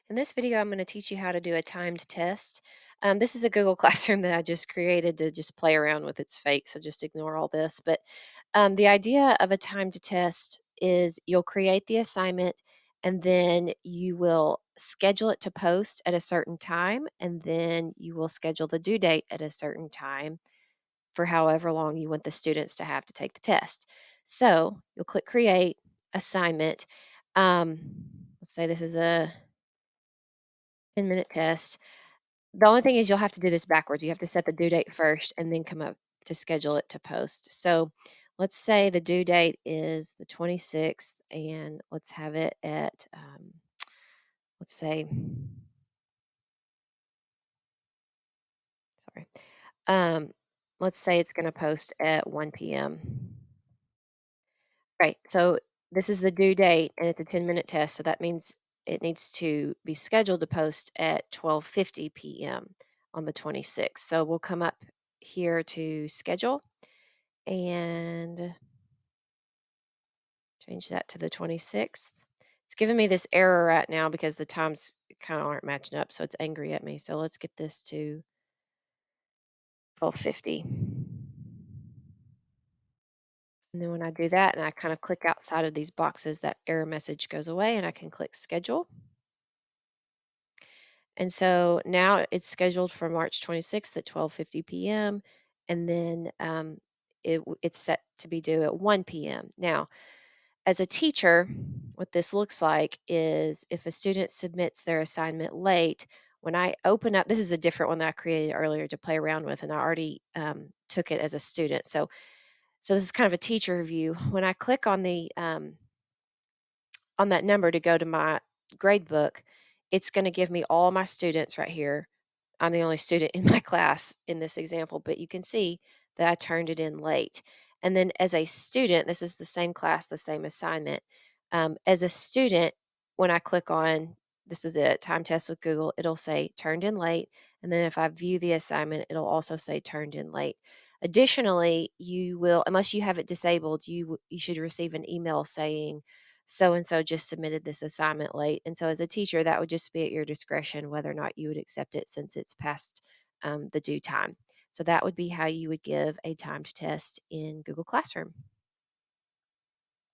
In this video, I'm going to teach you how to do a timed test. This is a Google Classroom that I just created to just play around with. It's fake, so just ignore all this. But the idea of a timed test is you'll create the assignment and then you will schedule it to post at a certain time, and then you will schedule the due date at a certain time for however long you want the students to have to take the test. So you'll click create assignment. Um, let's say this is a 10-minute test. The only thing is you'll have to do this backwards. You have to set the due date first and then come up to schedule it to post. So let's say the due date is the 26th and let's have it at, let's say, sorry, um, let's say it's going to post at 1 p.m. Right. So this is the due date and it's a 10-minute test. So that means it needs to be scheduled to post at 12:50 p.m. on the 26th. So we'll come up here to schedule and change that to the 26th. It's giving me this error right now because the times kind of aren't matching up. So it's angry at me. So let's get this to 12:50. And then when I do that and I kind of click outside of these boxes, that error message goes away and I can click schedule. And so now it's scheduled for March 26th at 12:50 p.m. and then it's set to be due at 1 p.m. Now, as a teacher, what this looks like is if a student submits their assignment late, when I open up, this is a different one that I created earlier to play around with, and I already took it as a student. So this is kind of a teacher view. When I click on that number to go to my grade book, it's going to give me all my students right here. I'm the only student in my class in this example, but you can see that I turned it in late. And then as a student, this is the same class, the same assignment. As a student, when I click on this is it, time test with Google, it'll say turned in late. And then if I view the assignment, it'll also say turned in late. Additionally, you will, unless you have it disabled, you should receive an email saying so and so just submitted this assignment late. And so, as a teacher, that would just be at your discretion whether or not you would accept it since it's past the due time. So, that would be how you would give a timed test in Google Classroom.